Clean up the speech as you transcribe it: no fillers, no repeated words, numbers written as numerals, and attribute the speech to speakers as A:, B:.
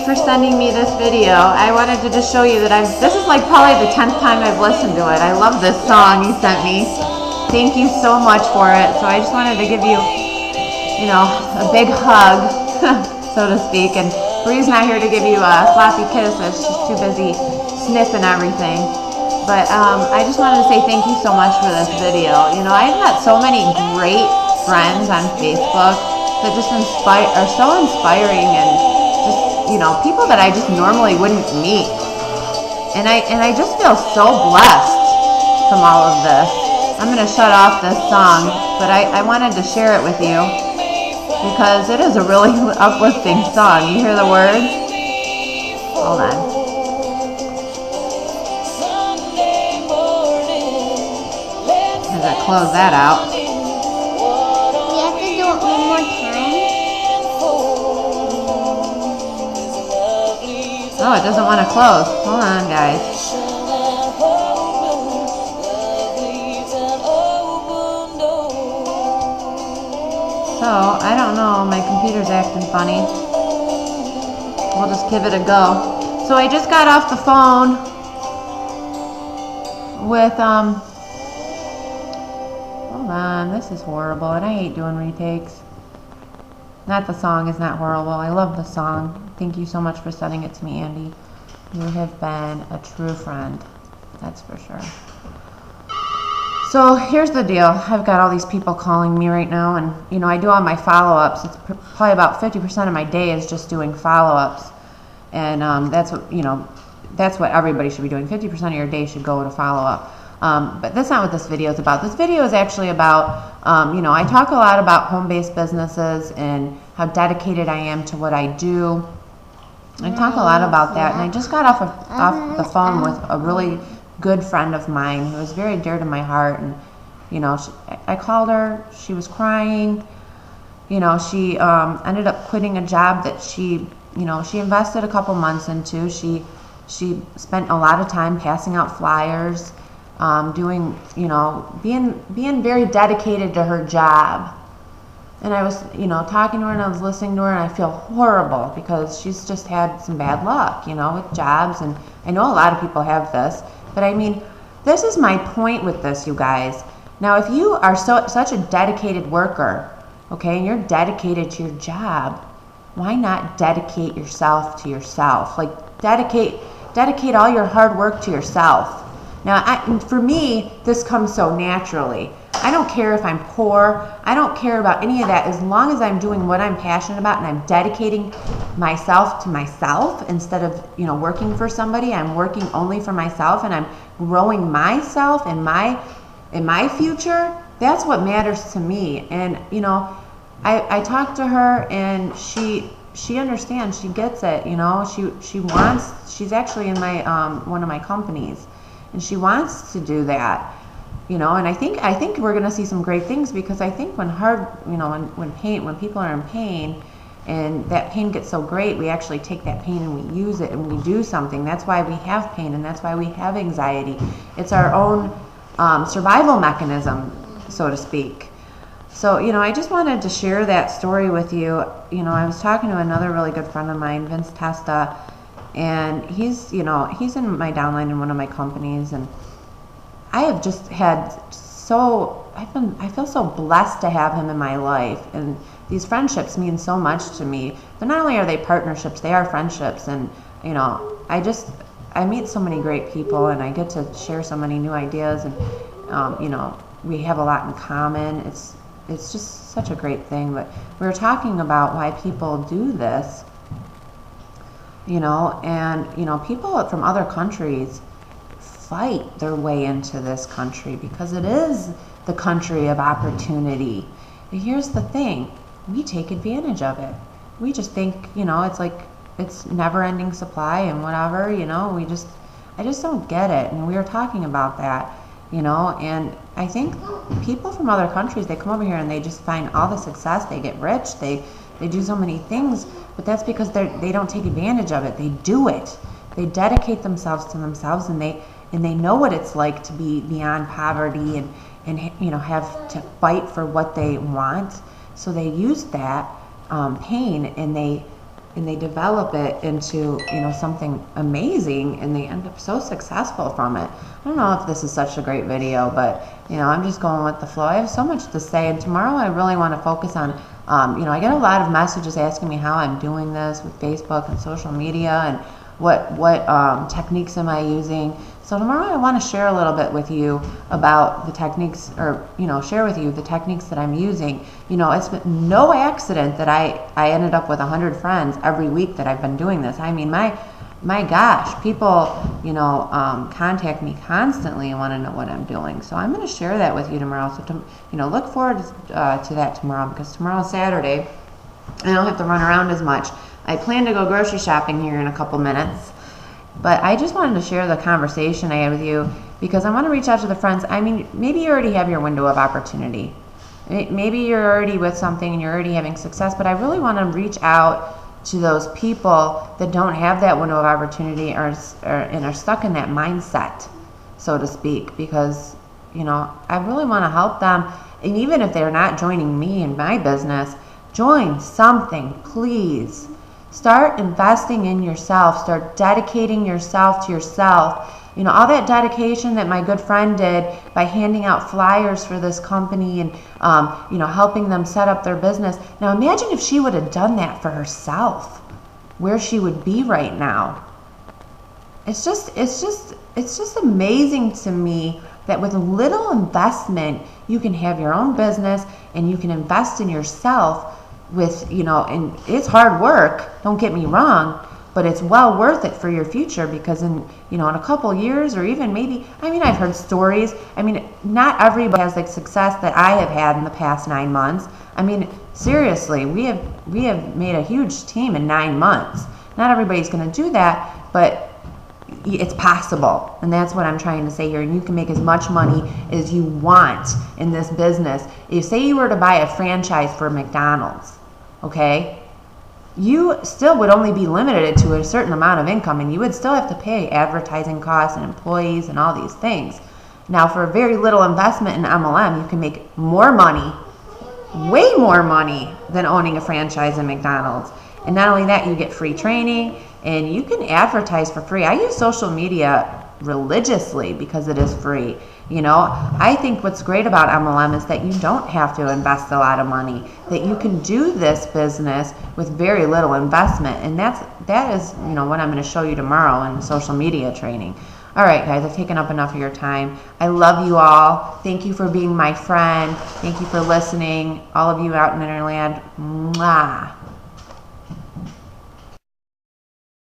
A: Andy, for sending me this video. I wanted to just show you that this is like probably the 10th time I've listened to it. I love this song he sent me. Thank you so much for it. So I just wanted to give you, a big hug, so to speak. And Bree's not here to give you a sloppy kiss as she's too busy sniffing everything. But I just wanted to say thank you so much for this video. I've met so many great friends on Facebook that just are so inspiring, and just, people that I just normally wouldn't meet. And I just feel so blessed from all of this. I'm going to shut off this song, but I wanted to share it with you because it is a really uplifting song. You hear the words? Hold on. I'm going to close that out.
B: We have to do it one more time.
A: Oh, it doesn't want to close. Hold on, guys. So, I don't know. My computer's acting funny. We'll just give it a go. So, I just got off the phone with, hold on. This is horrible, and I hate doing retakes. Not the song is not horrible. I love the song. Thank you so much for sending it to me, Andy. You have been a true friend. That's for sure. So here's the deal. I've got all these people calling me right now, and I do all my follow-ups. It's probably about 50% of my day is just doing follow-ups, and that's what everybody should be doing. 50% of your day should go to follow-up. But that's not what this video is about. This video is actually about, I talk a lot about home-based businesses and how dedicated I am to what I do. I talk a lot about that, and I just got off the phone with a really good friend of mine who was very dear to my heart. And I called her. She was crying. She ended up quitting a job that she invested a couple months into. She spent a lot of time passing out flyers, doing, being very dedicated to her job. And I was, talking to her, and I was listening to her, and I feel horrible because she's just had some bad luck, with jobs. And I know a lot of people have this, but I mean, this is my point with this, you guys. Now, if you are such a dedicated worker, okay, and you're dedicated to your job, why not dedicate yourself to yourself? Like, dedicate all your hard work to yourself. Now, for me, this comes so naturally. I don't care if I'm poor. I don't care about any of that as long as I'm doing what I'm passionate about and I'm dedicating myself to myself instead of, working for somebody. I'm working only for myself, and I'm growing myself and my future. That's what matters to me. And, I talked to her, and she understands. She gets it. She's actually in my one of my companies, and she wants to do that. And I think we're going to see some great things, because I think when people are in pain and that pain gets so great, we actually take that pain and we use it and we do something. That's why we have pain, and that's why we have anxiety. It's our own survival mechanism, so to speak. So, I just wanted to share that story with you. I was talking to another really good friend of mine, Vince Testa, and he's in my downline in one of my companies, and I have just had I feel so blessed to have him in my life, and these friendships mean so much to me. But not only are they partnerships, they are friendships, and I meet so many great people, and I get to share so many new ideas, and we have a lot in common. It's just such a great thing. But we were talking about why people do this, and people from other countries fight their way into this country because it is the country of opportunity. But here's the thing, we take advantage of it. We just think, it's like it's never-ending supply and whatever, I just don't get it. And we were talking about that, and I think people from other countries, they come over here and they just find all the success, they get rich, they do so many things, but that's because they don't take advantage of it. They do it. They dedicate themselves to themselves, and they know what it's like to be beyond poverty and have to fight for what they want. So they use that pain, and they and they develop it into, something amazing, and they end up so successful from it. I don't know if this is such a great video, but I'm just going with the flow. I have so much to say, and tomorrow I really want to focus on, I get a lot of messages asking me how I'm doing this with Facebook and social media, and what techniques am I using. So tomorrow I want to share a little bit with you about the techniques, or share with you the techniques that I'm using. It's been no accident that I ended up with 100 friends every week that I've been doing this. I mean, my gosh, people contact me constantly and want to know what I'm doing. So I'm going to share that with you tomorrow. So look forward to that tomorrow, because tomorrow is Saturday. I don't have to run around as much. I plan to go grocery shopping here in a couple minutes, but I just wanted to share the conversation I had with you, because I want to reach out to the friends. I mean, maybe you already have your window of opportunity. Maybe you're already with something and you're already having success, but I really want to reach out to those people that don't have that window of opportunity, and are stuck in that mindset, so to speak, because I really want to help them. And even if they're not joining me in my business, join something, please. Start investing in yourself. Start dedicating yourself to yourself. All that dedication that my good friend did by handing out flyers for this company and, helping them set up their business. Now imagine if she would have done that for herself, where she would be right now. It's just amazing to me that with little investment, you can have your own business and you can invest in yourself with, and it's hard work, don't get me wrong, but it's well worth it for your future, because in a couple years, or even maybe, I've heard stories. Not everybody has the success that I have had in the past 9 months. Seriously, we have made a huge team in 9 months. Not everybody's going to do that, but it's possible, and that's what I'm trying to say here. And you can make as much money as you want in this business. If, say, you were to buy a franchise for McDonald's, okay, you still would only be limited to a certain amount of income, and you would still have to pay advertising costs and employees and all these things. Now, for very little investment in MLM, you can make more money, way more money, than owning a franchise in McDonald's. And not only that, you get free training, and you can advertise for free. I use social media religiously because it is free. I think what's great about MLM is that you don't have to invest a lot of money, that you can do this business with very little investment. And that is what I'm going to show you tomorrow in social media training. All right, guys, I've taken up enough of your time. I love you all. Thank you for being my friend. Thank you for listening. All of you out in Interland. Mwah.